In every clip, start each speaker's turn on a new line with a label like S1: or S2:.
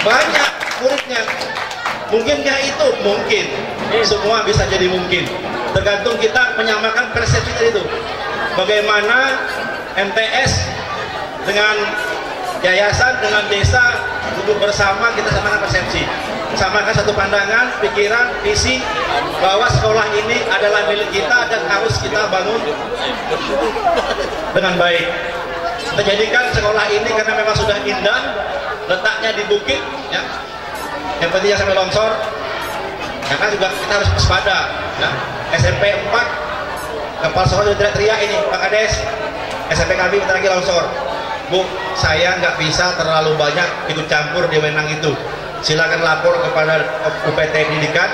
S1: banyak muridnya. Mungkinkah itu? Mungkin. Semua bisa jadi mungkin. Tergantung kita menyamakan persepsi itu. Bagaimana MTS dengan yayasan, dengan desa duduk bersama, kita samakan persepsi, samakan satu pandangan, pikiran, visi bahwa sekolah ini adalah milik kita dan harus kita bangun dengan baik. Kita jadikan sekolah ini karena memang sudah indah, letaknya di bukit, ya. Yang penting jangan sampai longsor. Karena juga kita harus waspada. Ya. SMP 4, kepala sekolah sudah teriak-teriak ini, Pak Kades, SMP kami bentar lagi longsor. Bu, saya nggak bisa terlalu banyak ikut campur di wewenang itu. Silakan lapor kepada UPT Pendidikan,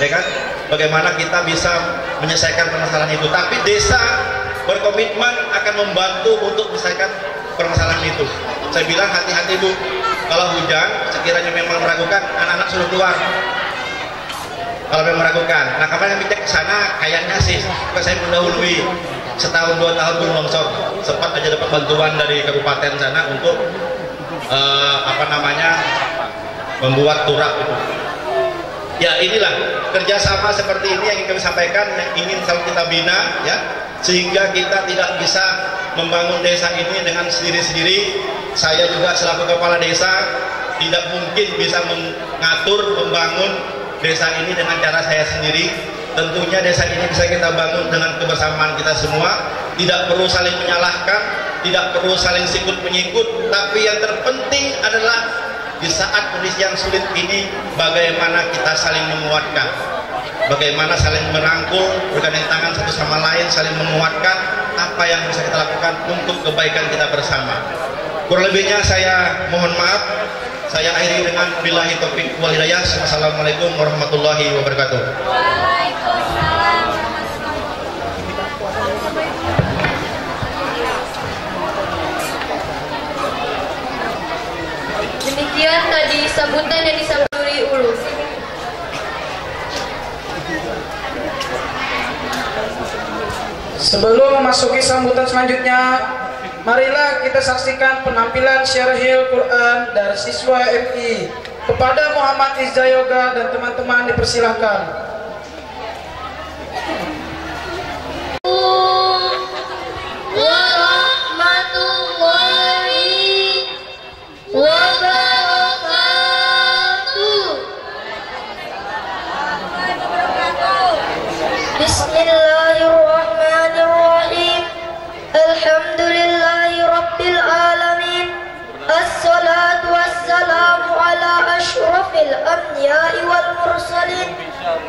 S1: ya kan? Bagaimana kita bisa menyelesaikan permasalahan itu. Tapi desa berkomitmen akan membantu untuk menyelesaikan permasalahan itu. Saya bilang hati-hati Bu, kalau hujan sekiranya memang meragukan, anak-anak suruh keluar. Kalau memang meragukan, nah kemarin yang cek ke sana kayaknya sih, saya mendahului setahun 2 tahun belum longsor, sempat aja dapat bantuan dari kabupaten sana untuk membuat turap itu. Ya inilah kerjasama seperti ini yang ingin kami sampaikan, yang ingin selalu kita bina, ya, sehingga kita tidak bisa membangun desa ini dengan sendiri-sendiri. Saya juga selaku kepala desa tidak mungkin bisa mengatur, membangun desa ini dengan cara saya sendiri. Tentunya desa ini bisa kita bangun dengan kebersamaan kita semua. Tidak perlu saling menyalahkan, tidak perlu saling sikut menyikut, tapi yang terpenting adalah di saat kondisi yang sulit ini, bagaimana kita saling menguatkan, bagaimana saling merangkul, bergandeng tangan satu sama lain, saling menguatkan apa yang bisa kita lakukan untuk kebaikan kita bersama. Kurang lebihnya saya mohon maaf. Saya akhiri dengan billahi taufik wal hidayah. Wassalamualaikum warahmatullahi wabarakatuh.
S2: Waalaikumsalam. Demikian tadi sambutan yang disambut Ulu.
S3: Sebelum memasuki sambutan selanjutnya, marilah kita saksikan penampilan syarahil Quran dari siswa MI. Kepada Muhammad Izza Yoga dan teman-teman dipersilahkan.
S2: Bismillahirrahmanirrahim. Alhamdulillahi Rabbil Alamin. Assalatu wassalamu ala ashrafil anbiya'i wal mursalin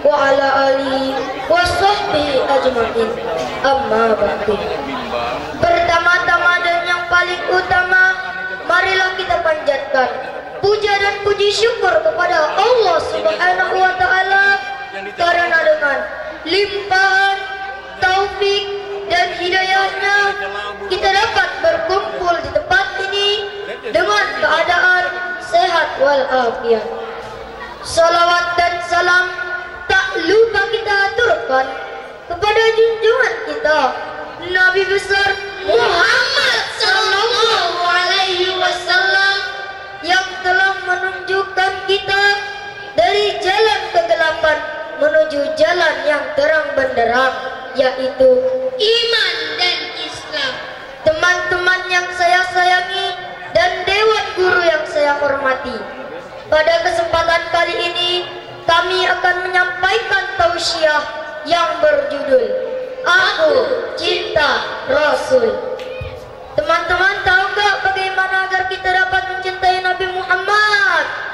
S2: wa ala alihi wa sahbihi ajma'in. Amma ba'du. Pertama-tama dan yang paling utama, marilah kita panjatkan puja dan puji syukur kepada Allah Subhanahu wa taala karena dengan limpahan taufik dan hidayahnya kita dapat berkumpul di tempat ini dengan keadaan sehat walafiat. Salawat dan salam tak lupa kita aturkan kepada junjungan kita Nabi besar Muhammad sallallahu alaihi wasallam yang telah menunjukkan kita dari jalan kegelapan menuju jalan yang terang benderang, yaitu iman dan Islam. Teman-teman yang saya sayangi dan dewan guru yang saya hormati, pada kesempatan kali ini kami akan menyampaikan tausiah yang berjudul Aku Cinta Rasul. Teman-teman tahu nggak bagaimana agar kita dapat mencintai Nabi Muhammad?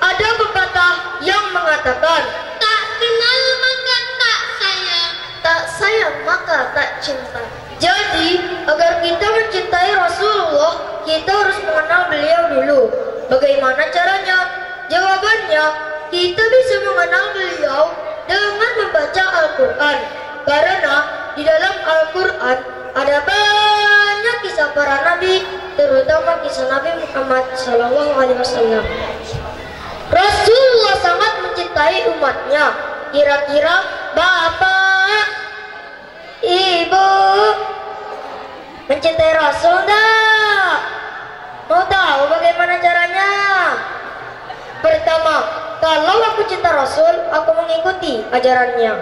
S2: Ada pepatah yang mengatakan, tak kenal maka tak sayang, tak sayang maka tak cinta. Jadi agar kita mencintai Rasulullah, kita harus mengenal beliau dulu. Bagaimana caranya? Jawabannya, kita bisa mengenal beliau dengan membaca Al-Quran. Karena di dalam Al-Quran ada banyak kisah para nabi, terutama kisah Nabi Muhammad SAW. Rasulullah sangat mencintai umatnya. Kira-kira bapak, ibu mencintai Rasul enggak? Mau tahu bagaimana caranya? mencinta Rasul, aku mengikuti ajarannya.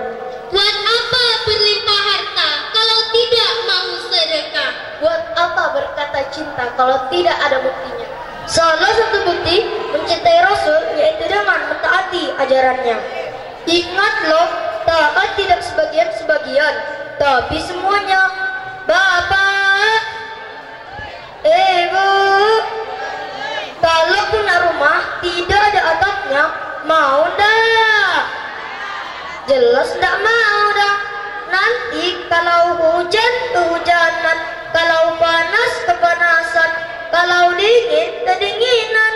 S4: Buat apa berlimpah harta kalau tidak mau sedekah?
S2: Buat apa berkata cinta kalau tidak ada buktinya? Salah satu bukti mencintai Rasul yaitu dengan mentaati ajarannya. Ingat loh, taat tidak sebagian-sebagian, tapi semuanya. Bapak, Ibu, kalau punya rumah tidak ada atapnya, mau dah? Jelas tidak mau dah. Nanti kalau hujan kehujanan, kalau panas kepanasan, kalau dingin kedinginan.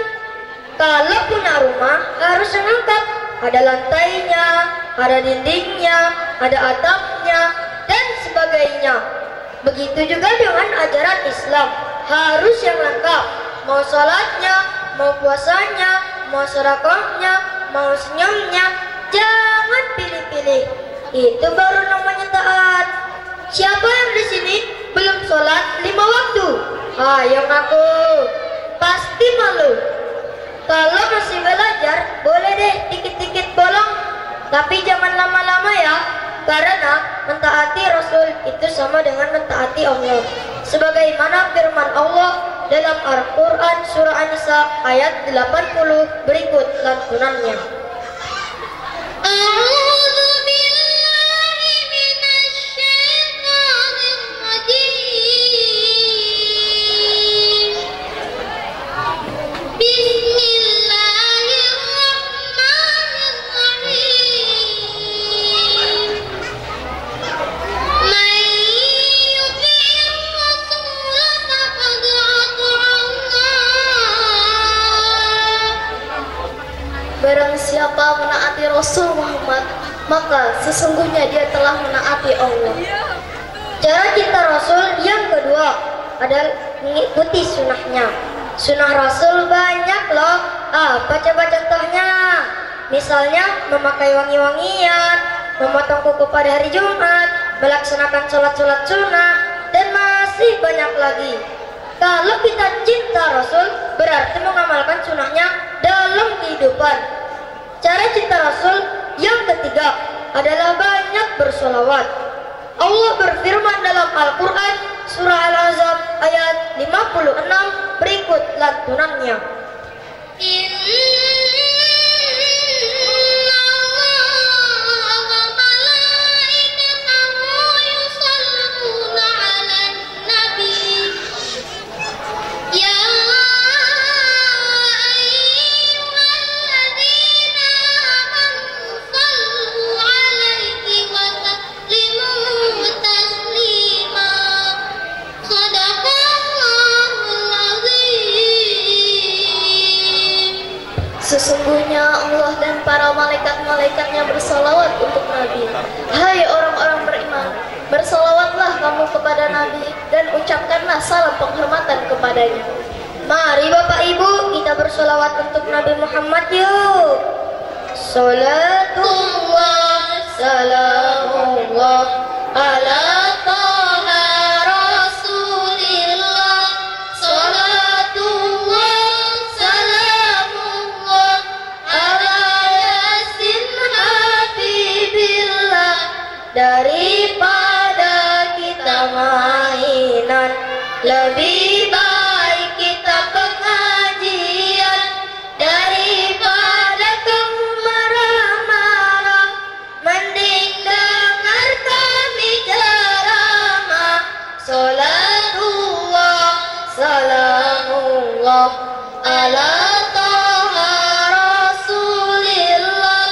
S2: Kalau punya rumah harus lengkap, ada lantainya, ada dindingnya, ada atapnya, dan sebagainya. Begitu juga dengan ajaran Islam, harus yang lengkap. Mau sholatnya, mau puasanya, mau sedekahnya, mau senyumnya, jangan pilih-pilih. Itu baru namanya taat. Siapa yang di sini belum sholat 5 waktu? Ayo ngaku. Pasti malu. Kalau masih belajar, boleh deh dikit-dikit bolong, tapi jangan lama-lama ya. Karena mentaati Rasul itu sama dengan mentaati Allah. Sebagaimana firman Allah dalam Al-Quran surah An-Nisa ayat 80 berikut lantunannya.
S4: Barang siapa menaati Rasul Muhammad, maka sesungguhnya dia telah menaati Allah.
S2: Cara cinta Rasul yang kedua adalah mengikuti sunnahnya. Sunnah Rasul banyak loh. Apa coba contohnya? Misalnya memakai wangi-wangian, memotong kuku pada hari Jumat, melaksanakan sholat-sholat sunnah, dan masih banyak lagi. Kalau kita cinta Rasul, berarti mengamalkan sunnahnya dalam kehidupan. Cara cinta Rasul yang ketiga adalah banyak bersolawat. Allah berfirman dalam Al-Quran surah Al-Ahzab ayat 56 berikut lantunannya.
S4: Sesungguhnya Allah dan para malaikat-malaikatnya bersalawat untuk Nabi. Hai orang-orang beriman, bersalawatlah kamu kepada Nabi dan ucapkanlah salam penghormatan kepadanya.
S2: Mari Bapak Ibu kita bersolawat untuk Nabi Muhammad yuk. Salatullah, salamullah ala Taha Rasulillah. Salatullah, salamullah ala Yasin Habibillah. Daripada kita mainan, lebih baik kita pengajian. Daripada kamu marah-marah, mending dengar kami ceramah. Salatullah, salamullah ala Taha Rasulillah.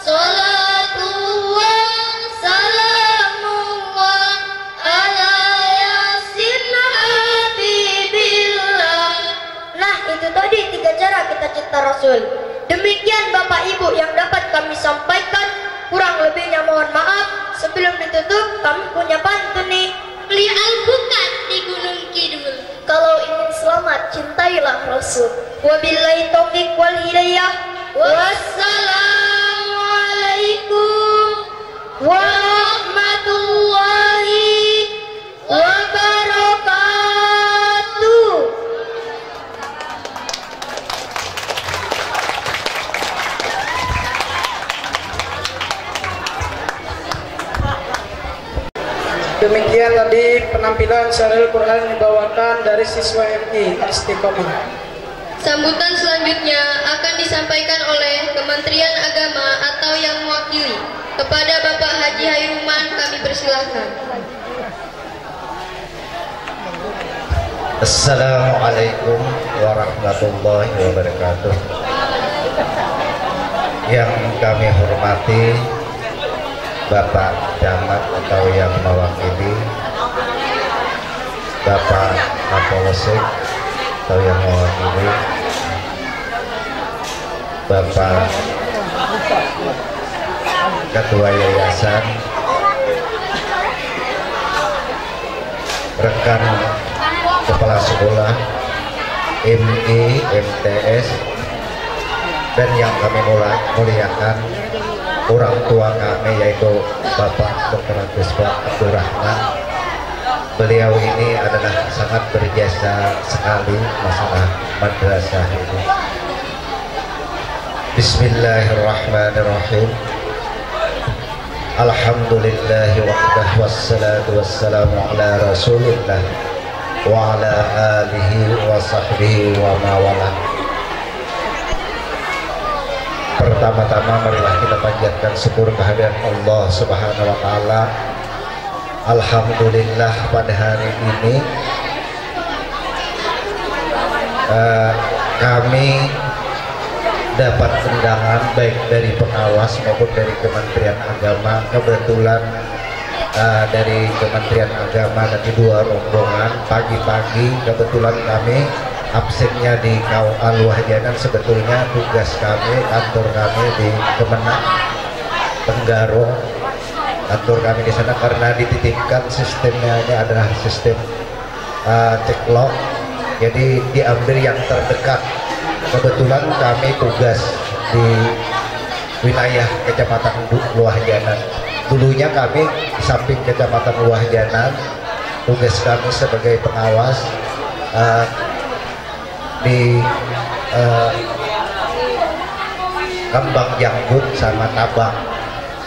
S2: Salatullah, salamullah ala Yasin Habibillah. Nah, itu tadi 3 cara kita cinta Rasul. Demikian Bapak Ibu yang dapat kami sampaikan. Kurang lebihnya mohon maaf. Sebelum ditutup, kami punya pantun nih.
S4: Beli alpukat di Gunung Kidul.
S2: Kalau ingin selamat, cintailah Rasul. Wabillahi taufiq wal hidayah. Wassalamualaikum warahmatullahi wabarakatuh.
S3: Demikian tadi penampilan Syarahil Quran yang dibawakan dari siswa MI Istiqomah.
S5: Sambutan selanjutnya akan disampaikan oleh Kementerian Agama atau yang mewakili. Kepada Bapak Haji Hairuman kami persilahkan.
S6: Assalamualaikum warahmatullahi wabarakatuh. Yang kami hormati Bapak Camat atau yang mewakili, Bapak Kapolsek atau yang mewakili, Bapak Ketua Yayasan, rekan Kepala Sekolah, MI, MTS, dan yang kami muliakan orang tua kami yaitu Bapak Dr. Agus Abdurrahman. Beliau ini adalah sangat berjasa sekali masalah madrasah ini. Bismillahirrahmanirrahim. Alhamdulillahi wahdah wassalatu wassalamu ala rasulillah wa ala alihi wa sahbihi wa mawalah. Pertama-tama marilah kita panjatkan syukur kehadirat Allah Subhanahu wa taala. Alhamdulillah pada hari ini kami dapat undangan baik dari pengawas maupun dari Kementerian Agama. Kebetulan dari Kementerian Agama tadi dua rombongan pagi-pagi, kebetulan kami absennya di KUA Luahjanan. Sebetulnya tugas kami, kantor kami di Kemenak Tenggarong, kantor kami di sana, karena dititipkan sistemnya adalah sistem ceklok, jadi diambil yang terdekat. Kebetulan kami tugas di wilayah Kecamatan Luahjanan. Dulunya kami di samping Kecamatan Luahjanan, tugas kami sebagai pengawas di Kembang Janggut sama Tabang.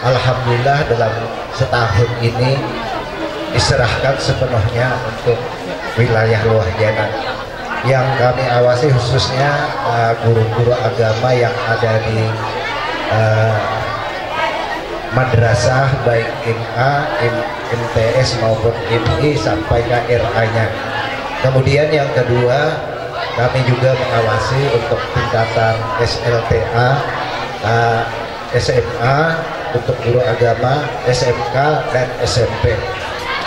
S6: Alhamdulillah dalam setahun ini diserahkan sepenuhnya untuk wilayah Luahjanan. Yang kami awasi khususnya guru-guru agama yang ada di madrasah baik MA, MTS maupun MI sampai ke RA-nya. Kemudian yang kedua, kami juga mengawasi untuk tingkatan SLTA, SMA untuk guru agama, SMK dan SMP.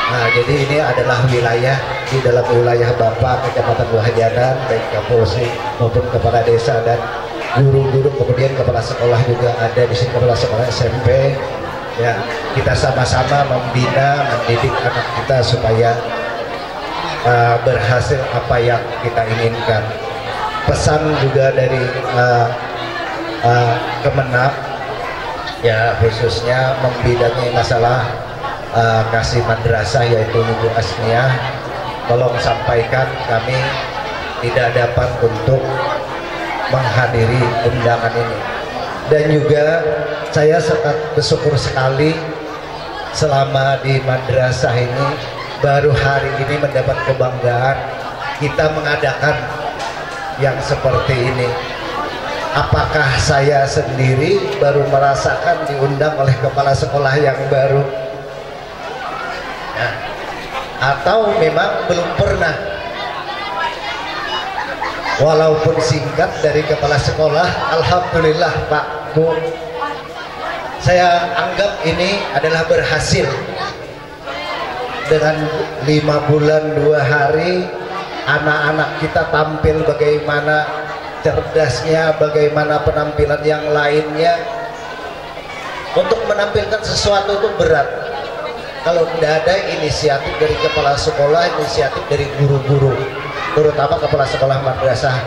S6: Nah, jadi ini adalah wilayah di dalam wilayah Bapak Kecamatan Luahjanan, baik Kapolsek maupun kepala desa dan guru-guru, kemudian kepala sekolah juga ada di sini, kepala sekolah SMP. Ya, kita sama-sama membina, mendidik anak kita supaya berhasil apa yang kita inginkan. Pesan juga dari Kemenak, ya khususnya membidangi masalah kasih madrasah yaitu Ibu Asniah, tolong sampaikan kami tidak dapat untuk menghadiri undangan ini. Dan juga saya sangat bersyukur sekali selama di madrasah ini baru hari ini mendapat kebanggaan kita mengadakan yang seperti ini. Apakah saya sendiri baru merasakan diundang oleh kepala sekolah yang baru, ya, atau memang belum pernah? Walaupun singkat dari kepala sekolah, alhamdulillah Pak Bu, saya anggap ini adalah berhasil. Dengan 5 bulan 2 hari anak-anak kita tampil bagaimana cerdasnya, bagaimana penampilan yang lainnya. Untuk menampilkan sesuatu itu berat kalau tidak ada inisiatif dari kepala sekolah, inisiatif dari guru-guru, terutama kepala sekolah madrasah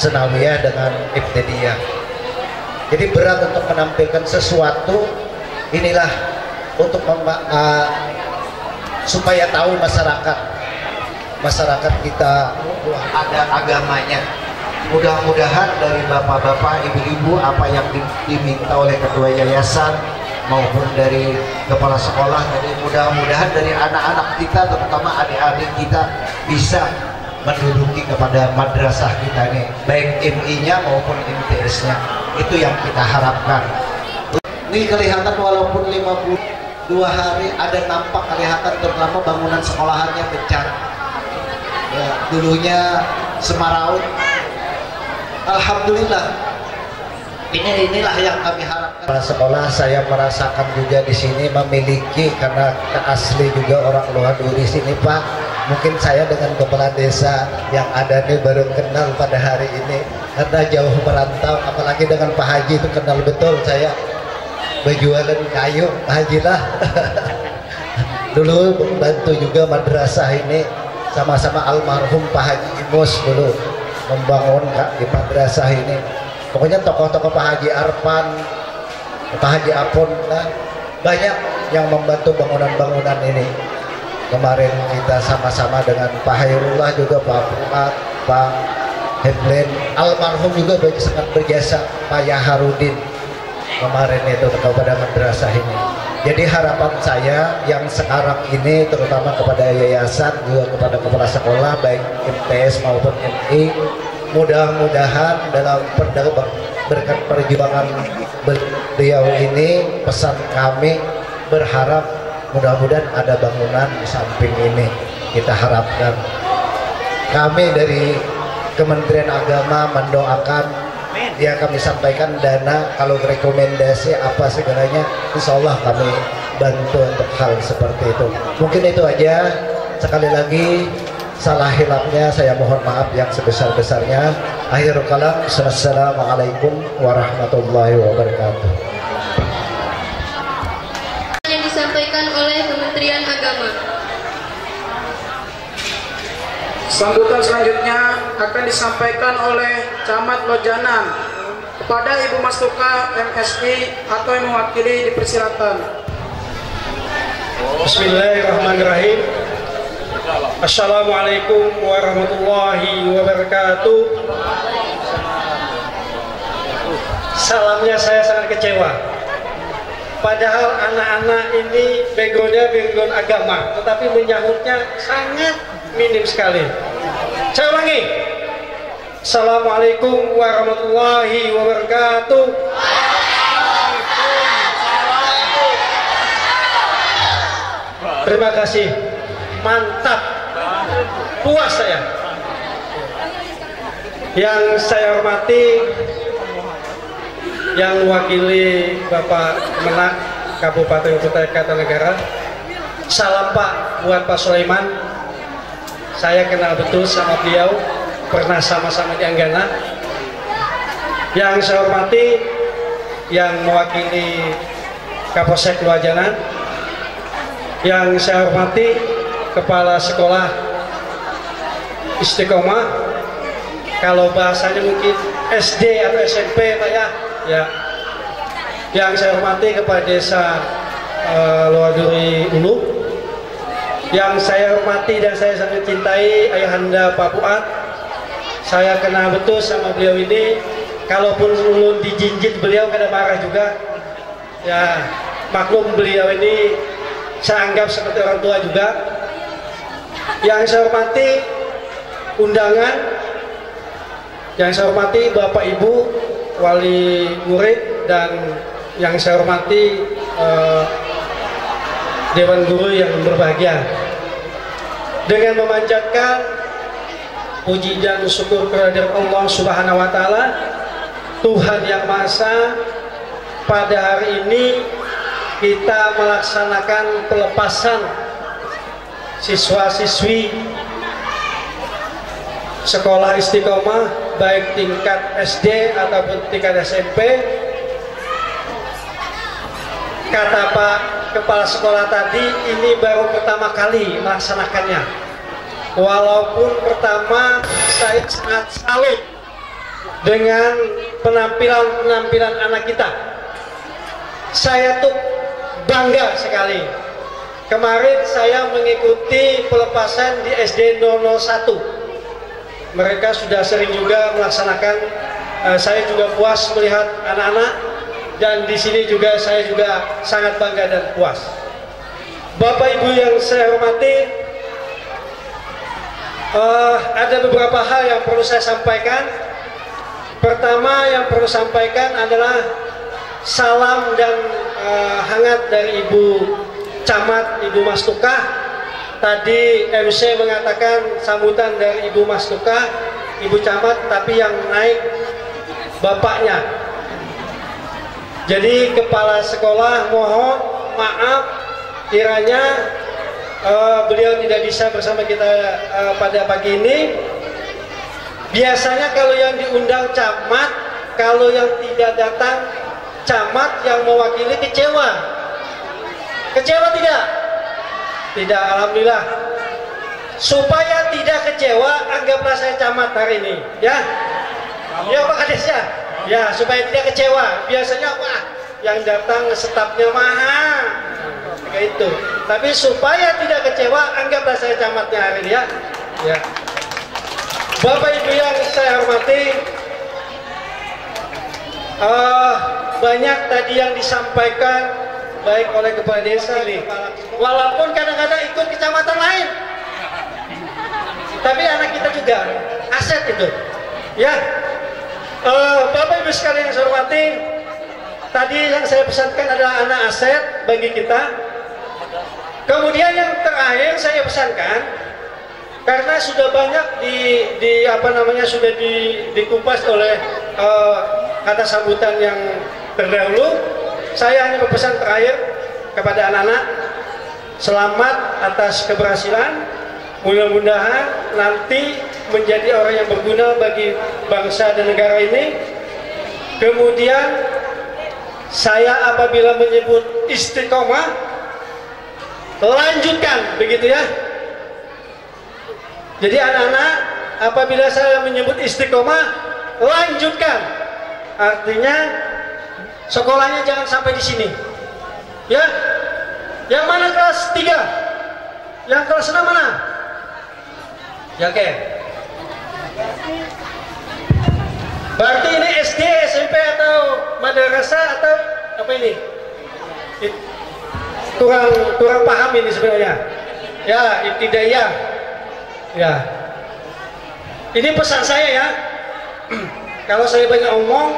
S6: Senawiyah dengan Ibtidaiyah. Jadi berat untuk menampilkan sesuatu. Inilah untuk supaya tahu masyarakat kita ada agamanya. Mudah-mudahan dari bapak-bapak, ibu-ibu, apa yang diminta oleh ketua yayasan maupun dari kepala sekolah. Jadi mudah-mudahan dari anak-anak kita, terutama adik-adik kita, bisa menduduki kepada madrasah kita ini, baik MI-nya maupun MTS-nya. Itu yang kita harapkan. Ini kelihatan walaupun 52 hari ada nampak kelihatan, terutama bangunan sekolahannya pecah. Ya, dulunya semaraut. Alhamdulillah. Inilah yang kami harapkan. Sekolah saya merasakan juga di sini memiliki, karena asli juga orang Lohaduri sini Pak. Mungkin saya dengan kepala desa yang ada nih baru kenal pada hari ini, karena jauh merantau. Apalagi dengan Pak Haji itu kenal betul saya. Berjualan kayu Pak Haji lah. Dulu membantu juga madrasah ini, sama-sama almarhum Pak Haji Imus dulu membangun di madrasah ini. Pokoknya tokoh-tokoh Pak Haji Arpan, Pak Haji Apon, nah, banyak yang membantu bangunan-bangunan ini. Kemarin kita sama-sama dengan Pak Hairullah juga, Pak Fuad, Pak Heblen, almarhum juga sangat berjasa, Pak Yaharudin kemarin itu kepada madrasah ini. Jadi harapan saya yang sekarang ini, terutama kepada yayasan, juga kepada kepala sekolah baik MTS maupun MI, mudah-mudahan dalam berkat perjuangan beliau ini, pesan kami berharap mudah-mudahan ada bangunan di samping ini. Kita harapkan. Kami dari Kementerian Agama mendoakan, ya kami sampaikan dana, kalau rekomendasi apa segalanya, insya Allah kami bantu untuk hal seperti itu. Mungkin itu aja. Sekali lagi, salah hilafnya saya mohon maaf yang sebesar-besarnya. Akhirul kalam, assalamualaikum warahmatullahi wabarakatuh.
S5: Yang disampaikan oleh Kementerian Agama.
S3: Sambutan selanjutnya akan disampaikan oleh Camat Lojanan. Kepada Ibu Mastuka MSI atau yang mewakili dipersilakan.
S7: Bismillahirrahmanirrahim. Assalamualaikum warahmatullahi wabarakatuh. Salamnya saya sangat kecewa. Padahal anak-anak ini begonya begon agama, tetapi menyahutnya sangat minim sekali. Saya ulangi. Assalamualaikum warahmatullahi wabarakatuh. Terima kasih. Mantap, puas saya. Yang saya hormati, yang mewakili Bapak Menak Kabupaten Kutai Kartanegara, salam Pak buat Pak Sulaiman. Saya kenal betul sama beliau, pernah sama-sama di Anggana. Yang saya hormati, yang mewakili Kapolsek Luajanan, yang saya hormati Kepala Sekolah Istiqomah, kalau bahasanya mungkin SD atau SMP Pak ya. Yang saya hormati Kepala Desa Lohaduri Ulu, yang saya hormati dan saya sangat cintai Ayahanda Pak Fuad. Saya kenal betul sama beliau ini, kalaupun ulun dijinjit beliau kada marah juga. Ya, maklum beliau ini saya anggap seperti orang tua juga. Yang saya hormati undangan, yang saya hormati Bapak Ibu wali murid, dan yang saya hormati Dewan Guru yang berbahagia. Dengan memanjatkan puji dan syukur kepada Allah Subhanahu wa Ta'ala, Tuhan yang Maha Esa, pada hari ini kita melaksanakan pelepasan siswa-siswi sekolah Istiqomah baik tingkat SD ataupun tingkat SMP. Kata Pak Kepala Sekolah tadi, ini baru pertama kali melaksanakannya. Walaupun pertama saya sangat salut dengan penampilan anak kita. Saya tuh bangga sekali. Kemarin saya mengikuti pelepasan di SD 001. Mereka sudah sering juga melaksanakan. Saya juga puas melihat anak-anak dan di sini juga saya juga sangat bangga dan puas. Bapak Ibu yang saya hormati, ada beberapa hal yang perlu saya sampaikan. Pertama yang perlu sampaikan adalah salam dan hangat dari Ibu Camat, Ibu Mastukah. Tadi MC mengatakan sambutan dari Ibu Mastukah, Ibu Camat, tapi yang naik bapaknya. Jadi kepala sekolah mohon maaf kiranya beliau tidak bisa bersama kita pada pagi ini. Biasanya kalau yang diundang camat, kalau yang tidak datang camat yang mewakili kecewa. Kecewa tidak? Tidak, alhamdulillah. Supaya tidak kecewa, anggaplah saya camat hari ini, ya. Ya Pak Kades ya. Ya, supaya tidak kecewa. Biasanya wah, yang datang stafnya mahal. Kayak itu. Tapi supaya tidak kecewa, anggaplah saya camatnya hari ini, ya. Ya. Bapak Ibu yang saya hormati, banyak tadi yang disampaikan baik oleh kepala desa nih, walaupun kadang-kadang ikut kecamatan lain, tapi anak kita juga aset itu, ya. Bapak Ibu sekalian yang saya hormati, tadi yang saya pesankan adalah anak aset bagi kita. Kemudian yang terakhir saya pesankan, karena sudah banyak sudah dikupas oleh kata sambutan yang terdahulu, saya hanya berpesan terakhir kepada anak-anak, selamat atas keberhasilan, mudah-mudahan nanti menjadi orang yang berguna bagi bangsa dan negara ini. Kemudian saya apabila menyebut istiqomah, lanjutkan, begitu ya. Jadi anak-anak, apabila saya menyebut istiqomah, lanjutkan. Artinya sekolahnya jangan sampai di sini, ya. Yang mana kelas 3? Yang kelas 6 mana? Ya, oke. Berarti ini SD, SMP atau madrasah atau apa ini? Kurang paham ini sebenarnya. Ya, ibtidaiyah. Ya. Ini pesan saya ya. Kalau saya banyak omong,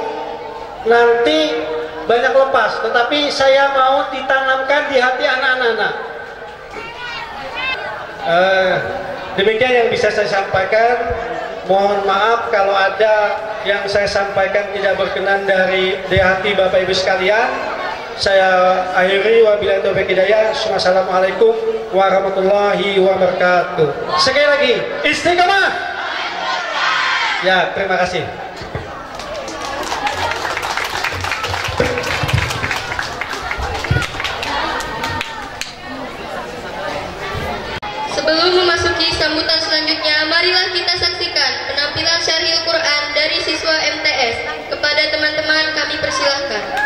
S7: nanti banyak lepas. Tetapi saya mau ditanamkan di hati anak-anak. Demikian yang bisa saya sampaikan. Mohon maaf kalau ada yang saya sampaikan tidak berkenan dari hati Bapak Ibu sekalian. Saya akhiri, wabillahi taufiq hidayah. Wassalamualaikum warahmatullahi wabarakatuh. Sekali lagi, istiqomah. Ya, terima kasih.
S5: Sebelum memasuki sambutan selanjutnya, marilah kita saksikan penampilan Syarhil Quran dari siswa MTS. Kepada teman-teman kami persilahkan.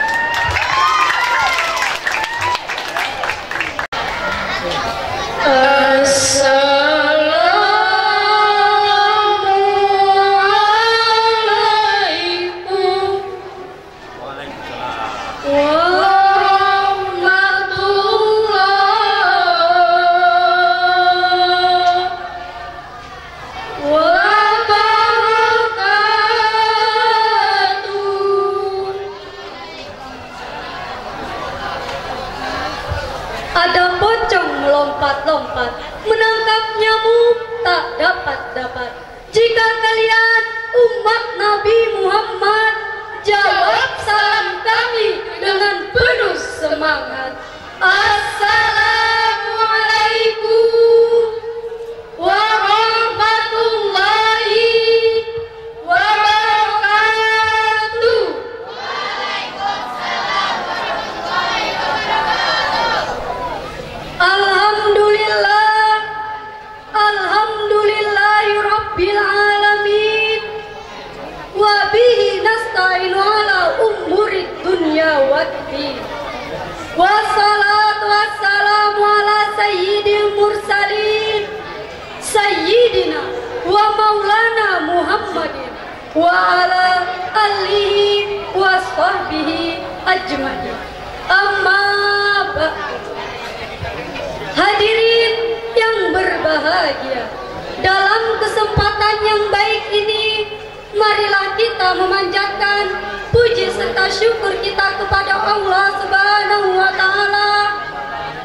S2: Ada pocong melompat-lompat, menangkap nyamuk tak dapat-dapat. Jika kalian umat Nabi Muhammad, jawab salam kami dengan penuh semangat. Assalamualaikum warahmatullahi wabarakatuh. Alhamdulillah, alhamdulillahi rabbil alamin, wa bihi nasta'inu ala umurid dunya waddin, wassalatu wassalamu ala sayyidil mursalin, sayyidina wa maulana Muhammadin wa ala alihi wa sahbihi أجمعين. Amma ba'du. Hadirin yang berbahagia, dalam kesempatan yang baik ini, marilah kita memanjatkan puji serta syukur kita kepada Allah Subhanahu wa Ta'ala.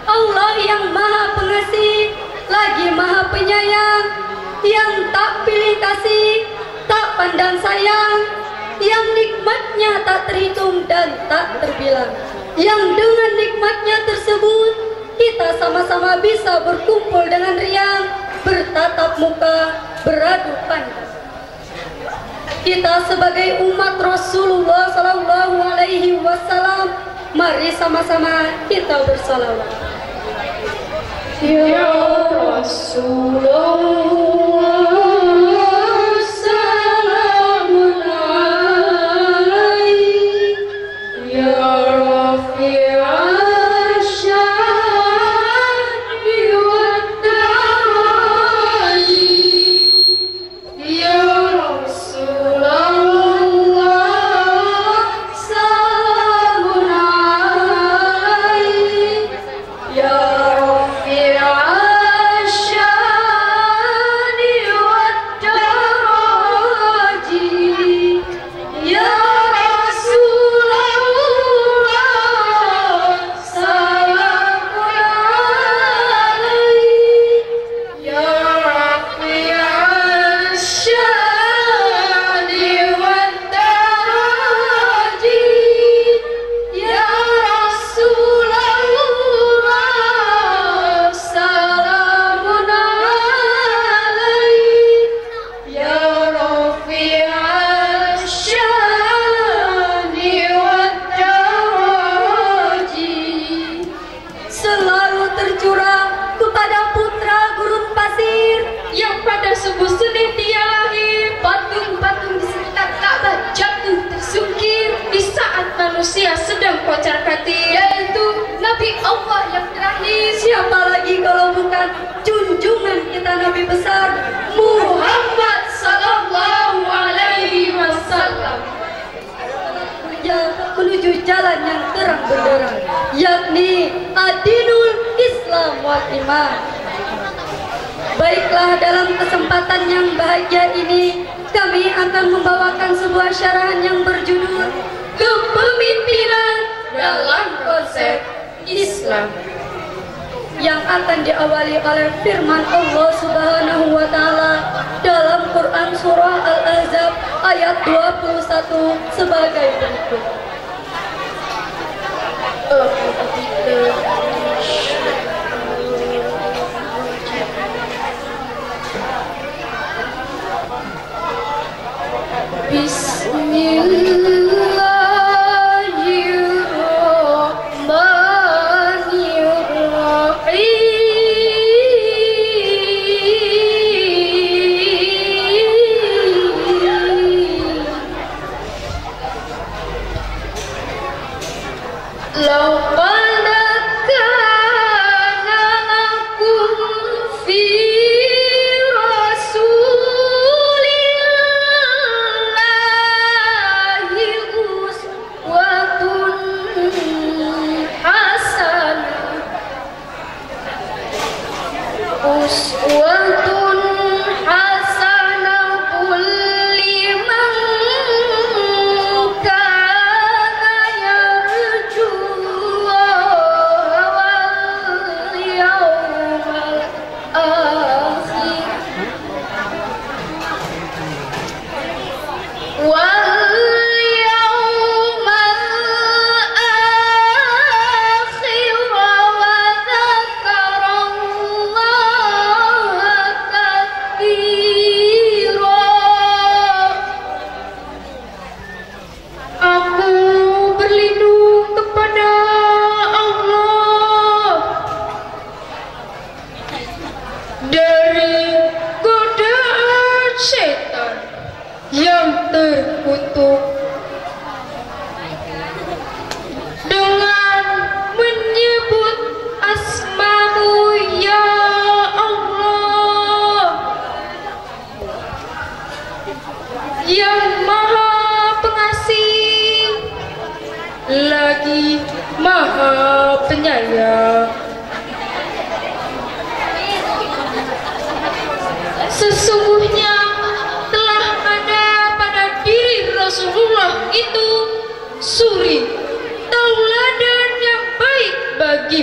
S2: Allah yang Maha Pengasih, lagi Maha Penyayang, yang tak pilih kasih, tak pandang sayang, yang nikmatnya tak terhitung dan tak terbilang, yang dengan nikmatnya tersebut kita sama-sama bisa berkumpul dengan riang, bertatap muka, beradu pandang. Kita sebagai umat Rasulullah Sallallahu Alaihi Wasallam, mari sama-sama kita bersalawat. Ya Rasulullah, salamun alaik, ya Rafi'al syarri wad daraji, ya Rasulullah, salamun alaik, ya manusia sedang kocar-katir, yaitu Nabi Allah yang terakhir. Siapa lagi kalau bukan junjungan kita Nabi besar Muhammad Sallallahu Alaihi Wasallam, menuju jalan yang terang benderang, yakni adinul Islam wal iman. Baiklah, dalam kesempatan yang bahagia ini kami akan membawakan sebuah syarahan yang berjudul Kepemimpinan dalam Konsep Islam, yang akan diawali oleh firman Allah Subhanahu wa Ta'ala dalam Quran Surah Al-Ahzab ayat 21 sebagai berikut.
S8: Wa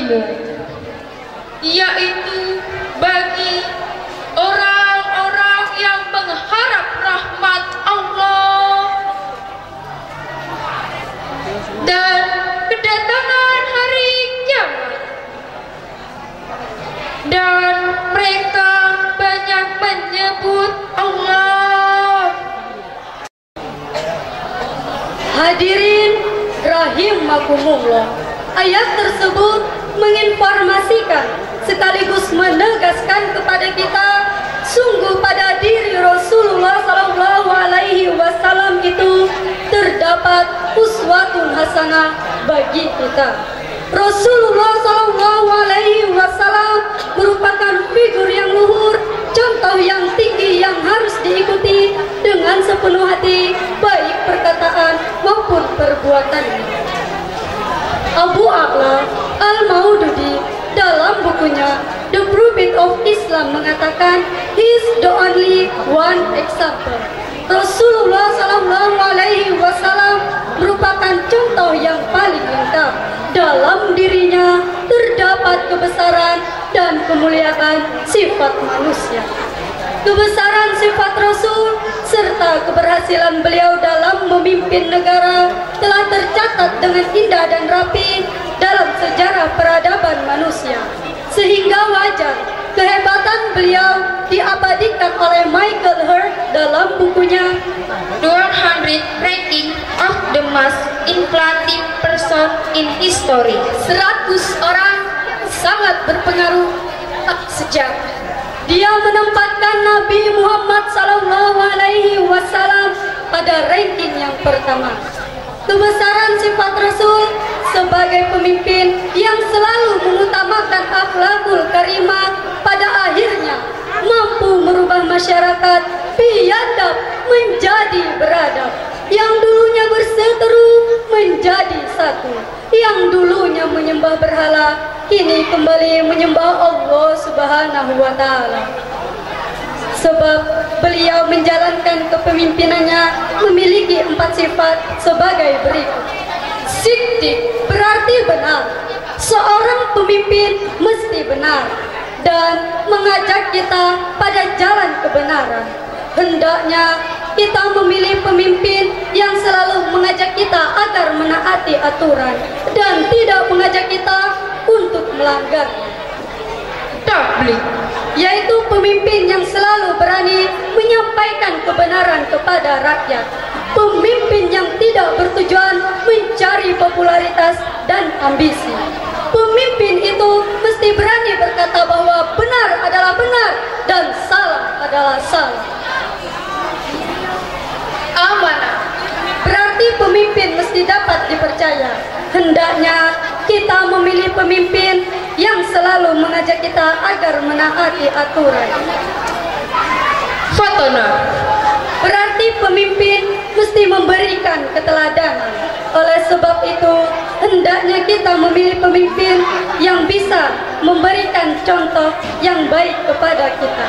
S8: bagimu, yaitu bagi orang-orang yang mengharap rahmat Allah dan kedatangan hari kiamat, dan mereka banyak menyebut Allah.
S2: Hadirin rahimakumullah, ayat tersebut menginformasikan sekaligus menegaskan kepada kita, sungguh pada diri Rasulullah SAW itu terdapat uswatun hasanah bagi kita. Rasulullah SAW merupakan figur yang luhur, contoh yang tinggi yang harus diikuti dengan sepenuh hati, baik perkataan maupun perbuatannya. Abu A'la Al-Maududi dalam bukunya The Proof of Islam mengatakan, he's the only one example. Rasulullah SAW merupakan contoh yang paling lengkap. Dalam dirinya terdapat kebesaran dan kemuliaan sifat manusia. Kebesaran sifat Rasul serta keberhasilan beliau dalam memimpin negara telah tercatat dengan indah dan rapi dalam sejarah peradaban manusia, sehingga wajar kehebatan beliau diabadikan oleh Michael Hurt dalam bukunya
S8: 200 Ranking of the Most Influential Person in History.
S2: 100 orang sangat berpengaruh sejarah. Dia menempatkan Nabi Muhammad SAW pada ranking yang pertama. Kebesaran sifat Rasul sebagai pemimpin yang selalu mengutamakan akhlakul karimah pada akhirnya mampu merubah masyarakat biadab menjadi beradab, yang dulunya berseteru menjadi satu, yang dulunya menyembah berhala kini kembali menyembah Allah Subhanahu wa Ta'ala. Sebab beliau menjalankan kepemimpinannya memiliki 4 sifat sebagai berikut. Siddiq berarti benar. Seorang pemimpin mesti benar dan mengajak kita pada jalan kebenaran. Hendaknya kita memilih pemimpin yang selalu mengajak kita agar menaati aturan dan tidak mengajak kita untuk melanggarnya. Tabligh, yaitu pemimpin yang selalu berani menyampaikan kebenaran kepada rakyat. Pemimpin yang tidak bertujuan mencari popularitas dan ambisi. Pemimpin itu mesti berani berkata bahwa benar adalah benar dan salah adalah salah. Amanah berarti pemimpin mesti dapat dipercaya. Hendaknya kita memilih pemimpin yang selalu mengajak kita agar menaati aturan. Fatona berarti pemimpin mesti memberikan keteladanan. Oleh sebab itu, hendaknya kita memilih pemimpin yang bisa memberikan contoh yang baik kepada kita.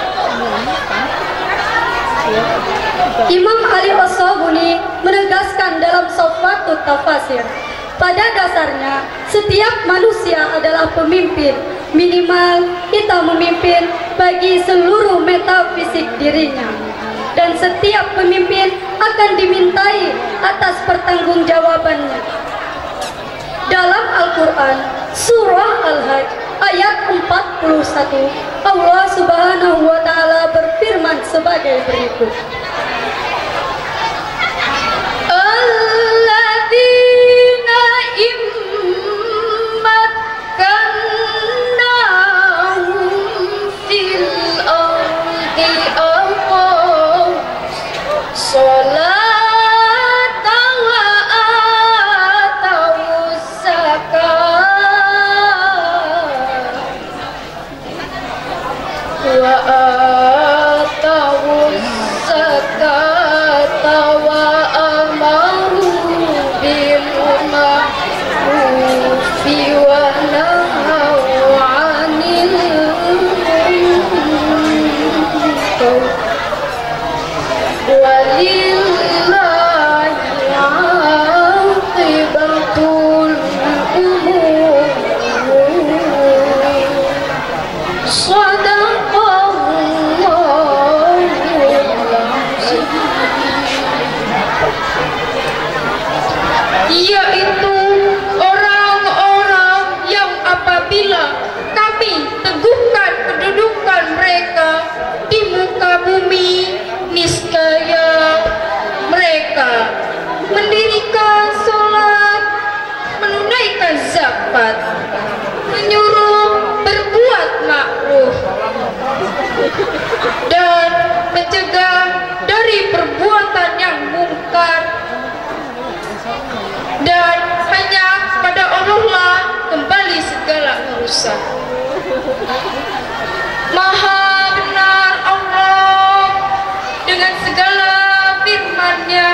S2: Imam Ali As-Sabuni menegaskan dalam Sawfatut Tafasir, pada dasarnya setiap manusia adalah pemimpin. Minimal kita memimpin bagi seluruh metafisik dirinya, dan setiap pemimpin akan dimintai atas pertanggungjawabannya. Dalam Al-Quran Surah Al-Hajj ayat 41, Allah Subhanahu wa Ta'ala berfirman sebagai berikut. Alladzina immakkannahum fil ardi aqamu sholata wa atawuz zakat wa atawuz zakat
S8: menunaikan zakat, menyuruh berbuat makruf, dan mencegah dari perbuatan yang mungkar. Dan hanya pada Allah lah kembali segala urusan. Maha benar Allah dengan segala firman-Nya.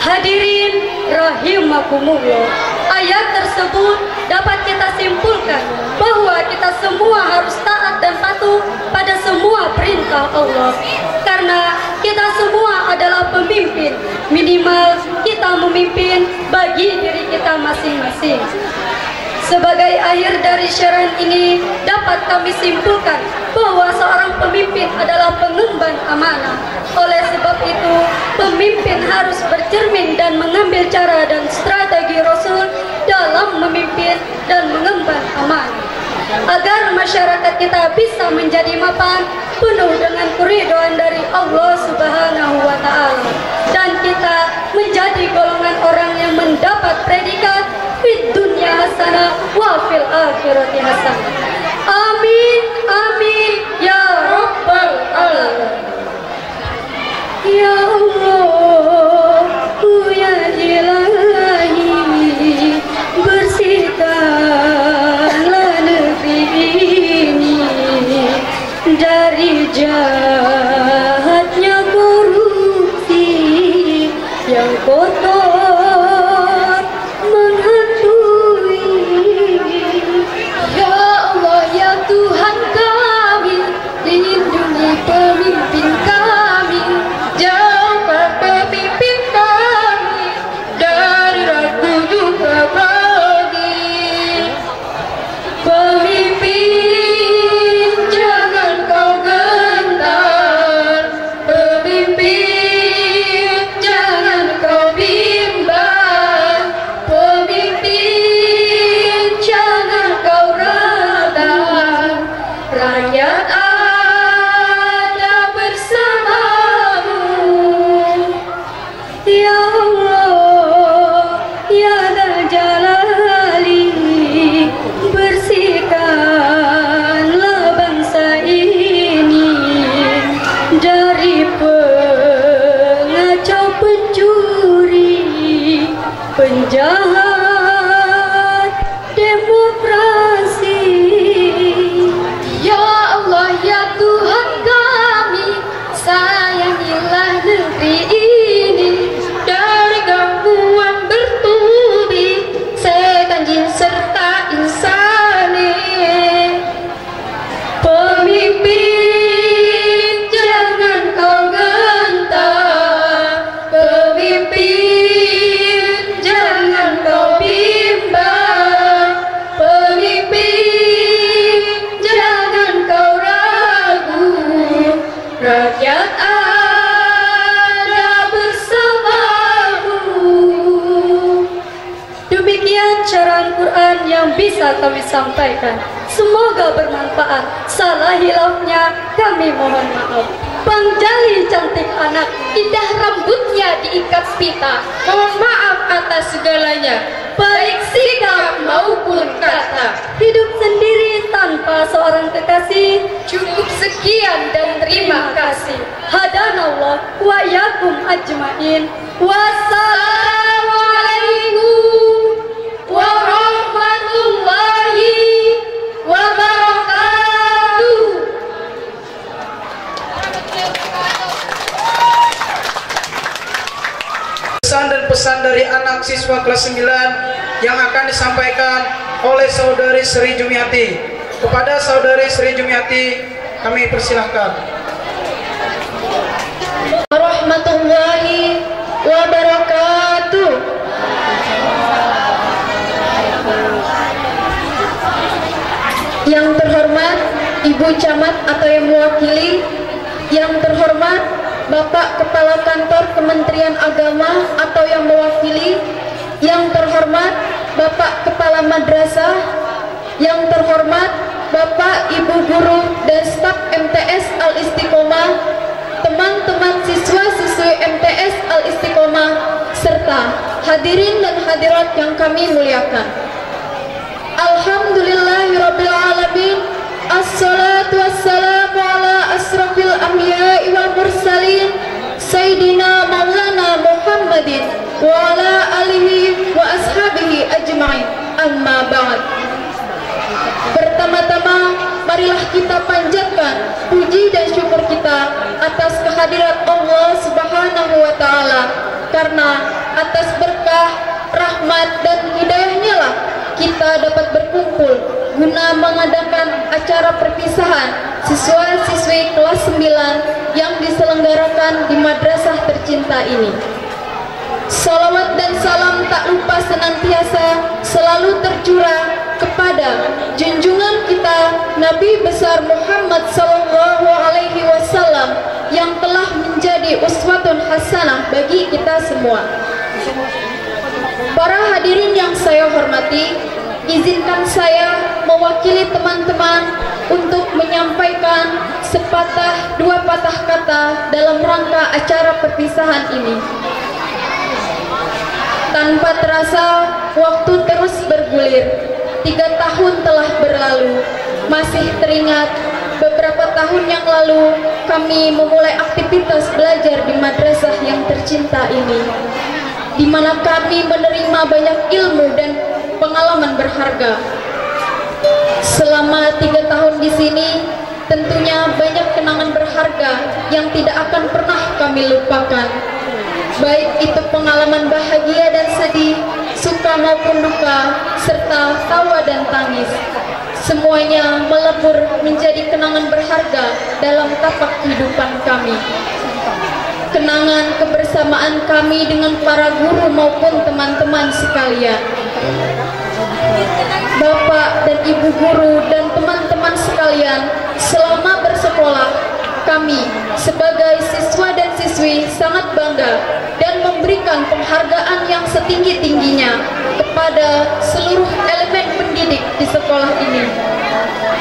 S2: Hadirin rahimakumullah, ayat tersebut dapat kita simpulkan bahwa kita semua harus taat dan patuh pada semua perintah Allah. Karena kita semua adalah pemimpin, minimal kita memimpin bagi diri kita masing-masing. Sebagai akhir dari syarahan ini dapat kami simpulkan bahwa seorang pemimpin adalah pengemban amanah. Oleh sebab itu, pemimpin harus bercermin dan mengambil cara dan strategi Rasul dalam memimpin dan mengemban amanah, agar masyarakat kita bisa menjadi mapan penuh dengan keridhaan dari Allah Subhanahu wa Ta'ala, dan kita menjadi golongan orang yang mendapat predikat fid dunya hasanah wa fil akhirati hasanah. Amin amin ya rabbal alamin. Ya Allah, ya Ilahi, bersihkanlah negeri ini dari jahatnya korupsi yang kotor menghantui. Ya Allah, ya Tuhan kami, lindungi pemimpin kami,
S8: Jauhkan pemimpin kami dari ragu juga bagi.
S2: pemimpin
S8: Jangan kau gentar, pemimpin jangan kau bimbang, pemimpin jangan kau redam. Rakyat ada bersamamu.
S2: Ya Allah, ya Dzal Jalali, bersihkanlah bangsa ini dari pengacau, pencuri, penjahat demokrasi.
S8: Ya Allah, ya Tuhan kami, sayangilah negeri ini dari gangguan bertubi setan jin serta insani. Pemimpin jangan kau gentar, pemimpin jangan kau bimbang, pemimpin jangan kau ragu. Rakyat ada bersamamu.
S2: Demikian carahan Quran yang bisa kami sampaikan. Semoga bermanfaat. Salah hilafnya kami mohon maaf. Bang Jali cantik anak,
S8: Indah rambutnya diikat pita, mohon maaf atas segalanya, baik sikap maupun kata.
S2: hidup sendiri tanpa seorang kekasih.
S8: Cukup sekian dan terima kasih.
S2: Hadanallah wa yakum ajmain.
S8: Wassalamualaikum warahmatullahi wabarakatuh.
S3: Pesan dan pesan dari anak siswa kelas 9 yang akan disampaikan oleh saudari Sri Jumiati. Kepada saudari Sri Jumiati kami persilahkan.
S8: Warahmatullahi wabarakatuh. Yang terhormat Ibu Camat atau yang mewakili, yang terhormat Bapak Kepala Kantor Kementerian Agama atau yang mewakili, yang terhormat Bapak Kepala Madrasah, yang terhormat Bapak Ibu Guru dan staf MTS Al-Istiqomah, teman-teman siswa-siswi MTS Al-Istiqomah, serta hadirin dan hadirat yang kami muliakan. Alhamdulillahirrabbilalamin. Assalatu wassalamu ala asrafil anbiya'i wal mursalin Sayyidina Maulana Muhammadin wa ala alihi wa ashabihi ajma'in. Amma ba'd. Pertama-tama marilah kita panjatkan puji dan syukur kita atas kehadirat Allah Subhanahu wa taala, karena atas berkah, rahmat dan hidayahnya lah kita dapat berkumpul guna mengadakan acara perpisahan siswa-siswi kelas 9 yang diselenggarakan di madrasah tercinta ini. Salawat dan salam tak lupa senantiasa selalu tercurah kepada junjungan kita Nabi besar Muhammad sallallahu alaihi wasallam yang telah menjadi uswatun hasanah bagi kita semua. Para hadirin yang saya hormati, izinkan saya mewakili teman-teman untuk menyampaikan sepatah dua patah kata dalam rangka acara perpisahan ini. Tanpa terasa, waktu terus bergulir. 3 tahun telah berlalu. Masih teringat beberapa tahun yang lalu kami memulai aktivitas belajar di madrasah yang tercinta ini, di mana kami menerima banyak ilmu dan pengalaman berharga. Selama 3 tahun di sini, tentunya banyak kenangan berharga yang tidak akan pernah kami lupakan. Baik itu pengalaman bahagia dan sedih, suka maupun duka, serta tawa dan tangis. Semuanya melebur menjadi kenangan berharga dalam tapak kehidupan kami. Kenangan kebersamaan kami dengan para guru maupun teman-teman sekalian. Bapak dan ibu guru dan teman-teman sekalian, selama bersekolah, kami sebagai siswa dan siswi sangat bangga dan memberikan penghargaan yang setinggi-tingginya kepada seluruh elemen pendidik di sekolah ini.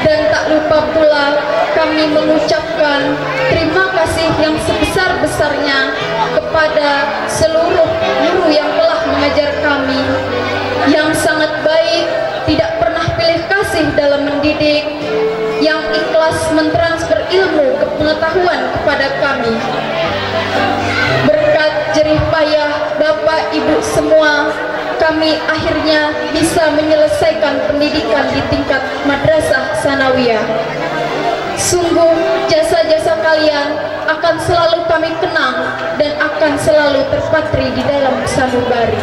S8: Dan tak lupa pula kami mengucapkan terima kasih yang sebesar-besarnya kepada seluruh guru yang telah mengajar kami, yang sangat baik, tidak pernah pilih kasih dalam mendidik, yang ikhlas mentransfer ilmu ke pengetahuan kepada kami. Berkat jerih payah Bapak Ibu semua, kami akhirnya bisa menyelesaikan pendidikan di tingkat madrasah sanawiyah. Sungguh jasa-jasa kalian akan selalu kami kenang dan akan selalu terpatri di dalam sanubari.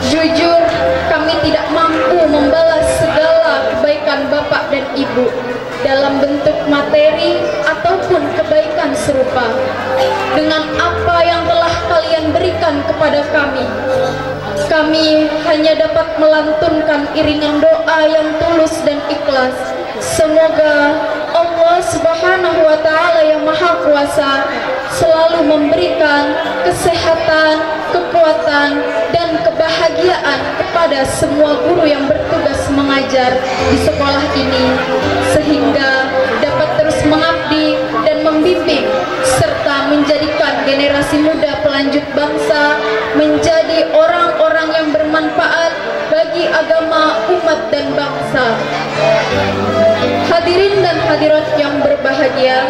S8: Jujur, kami tidak mampu membalas segala kebaikan Bapak dan Ibu dalam bentuk materi ataupun kebaikan serupa dengan apa yang telah kalian berikan kepada kami. Kami hanya dapat melantunkan iringan doa yang tulus dan ikhlas. Semoga Allah Subhanahu wa taala yang Maha Kuasa selalu memberikan kesehatan, kekuatan dan kebahagiaan kepada semua guru yang bertugas mengajar di sekolah ini, sehingga dapat terus mengabdi dan membimbing serta menjadikan generasi muda pelanjut bangsa menjadi orang-orang yang bermanfaat bagi agama, umat dan bangsa. Hadirin dan hadirat yang berbahagia,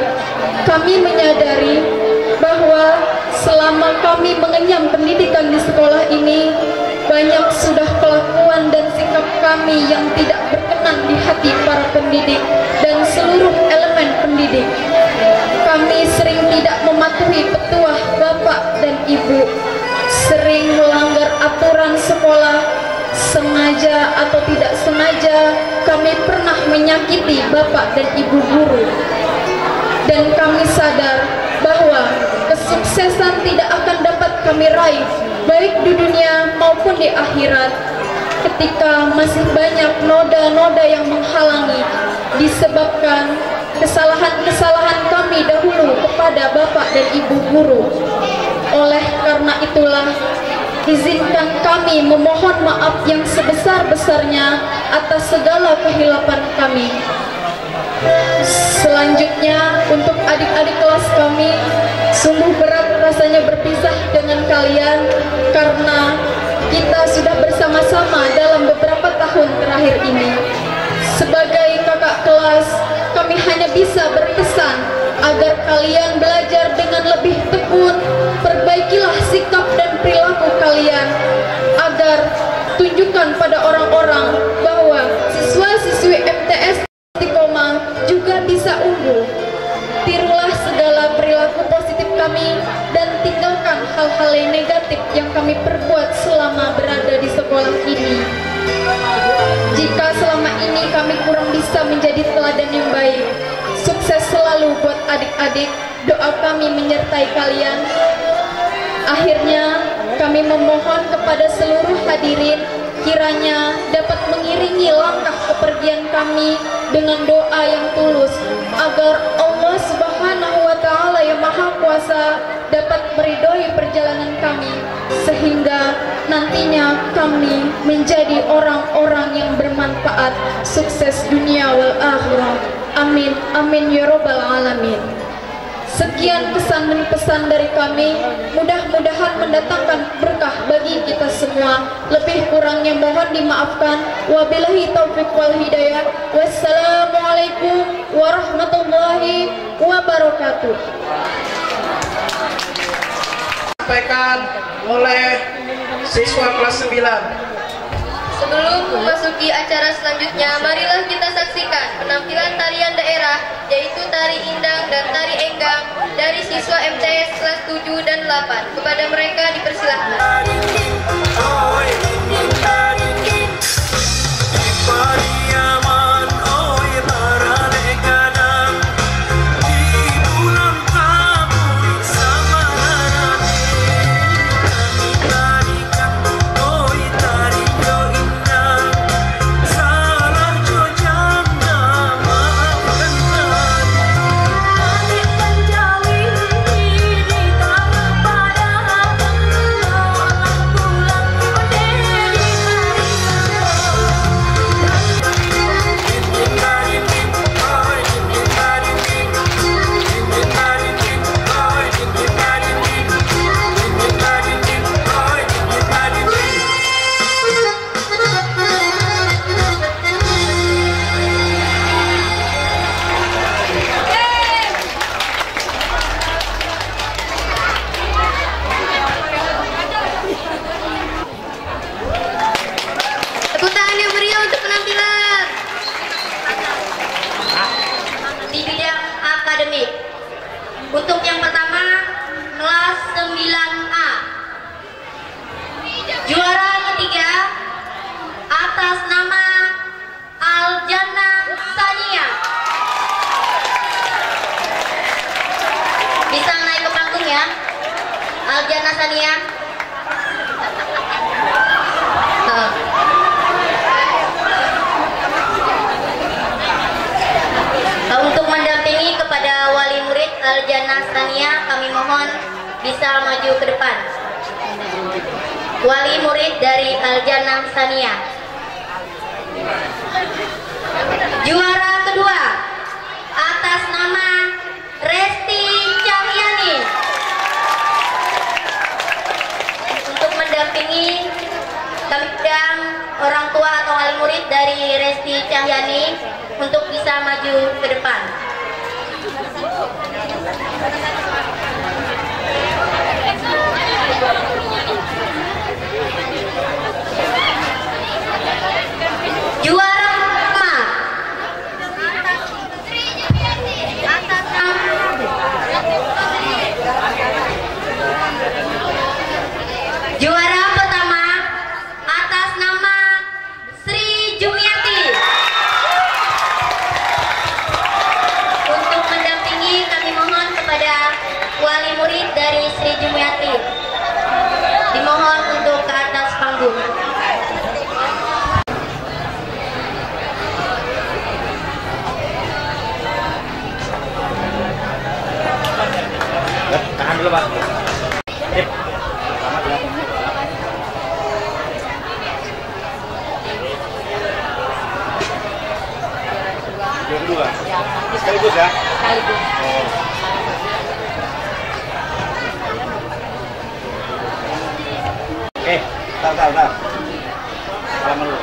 S8: kami menyadari bahwa selama kami mengenyam pendidikan di sekolah ini, banyak sudah kelakuan dan sikap kami yang tidak berkenan di hati para pendidik dan seluruh elemen pendidik. Kami sering tidak mematuhi petuah Bapak dan Ibu, sering melanggar aturan sekolah, sengaja atau tidak sengaja kami pernah menyakiti Bapak dan Ibu guru. Dan kami sadar bahwa kesuksesan tidak akan dapat kami raih baik di dunia maupun di akhirat ketika masih banyak noda-noda yang menghalangi disebabkan kesalahan-kesalahan kami dahulu kepada Bapak dan Ibu guru. Oleh karena itulah, izinkan kami memohon maaf yang sebesar-besarnya atas segala kehilapan kami. Selanjutnya, untuk adik-adik kelas kami, sungguh berat rasanya berpisah dengan kalian karena kita sudah bersama-sama dalam beberapa tahun terakhir ini. Sebagai kakak kelas, kami hanya bisa berpesan agar kalian belajar dengan lebih tekun. Perbaikilah sikap dan perilaku kalian, agar tunjukkan pada orang-orang bahwa siswa-siswi MTS Istiqomah juga bisa unggul. Tirulah segala perilaku positif kami dan tinggalkan hal-hal yang negatif yang kami perbuat selama berada di sekolah ini. Jika selama ini kami kurang bisa menjadi teladan yang baik, sukses selalu buat adik-adik. Doa kami menyertai kalian. Akhirnya kami memohon kepada seluruh hadirin kiranya dapat mengiringi langkah kepergian kami dengan doa yang tulus agar Allah Subhanahu wa Ta'ala yang Maha Kuasa dapat meridhoi perjalanan kami sehingga nantinya kami menjadi orang-orang yang bermanfaat, sukses dunia wal akhirah. Amin amin ya rabbal alamin. Sekian pesan dan pesan dari kami, mudah-mudahan mendatangkan berkah bagi kita semua. Lebih kurangnya mohon dimaafkan. Wabillahi taufiq wal hidayah. Wassalamualaikum warahmatullahi wabarakatuh.
S3: Sampaikan oleh siswa kelas 9.
S5: Sebelum memasuki acara selanjutnya, marilah kita saksikan penampilan tarian daerah, yaitu tari indang dan tari enggang dari siswa MTS kelas 7 dan 8. Kepada mereka dipersilahkan.
S9: Untuk yang pertama, kelas 9A. Juara ketiga atas nama Aljana Sania. Bisa naik ke panggung ya, Aljana Sania. Untuk mendampingi kepada wali murid Aljana Sania, kami mohon bisa maju ke depan. Wali murid dari Aljana Sania. Juara kedua atas nama Resti Cahyani. Untuk mendampingi kami undang orang tua atau wali murid dari Resti Cahyani untuk bisa maju ke depan. Juara pertama juara pertama atas nama Sri Jumiati. Untuk mendampingi kami mohon kepada wali murid dari Sri Jumiati, dimohon untuk ke atas panggung.
S1: Tahan dulu, Pak. Yang kedua. Sekaligus ya? Sekaligus. Oke, Bentar. Salam dulu.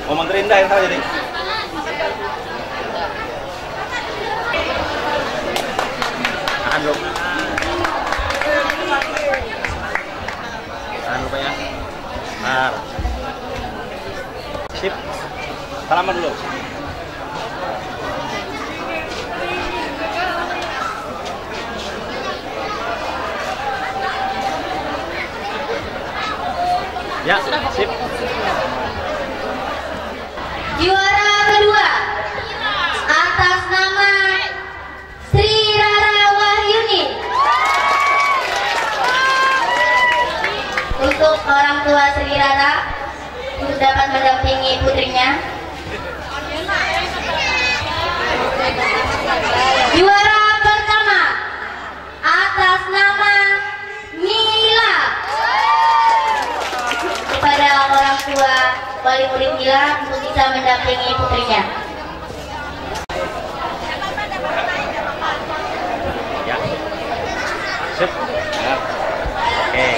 S1: Oh, Menteri Indah yang salah jadi. Tahan dulu. Tahan dulu ya. Bentar. Sip. Salaman dulu. Ya, sip.
S9: Juara kedua atas nama Sri Rara Wahyuni. Untuk orang tua Sri Rara untuk dapat mendampingi putrinya. Juara pertama atas nama Mila. Kepada orang tua wali murid Mila untuk bisa mendampingi putrinya.
S1: Ya. Sip. Ya. Oke.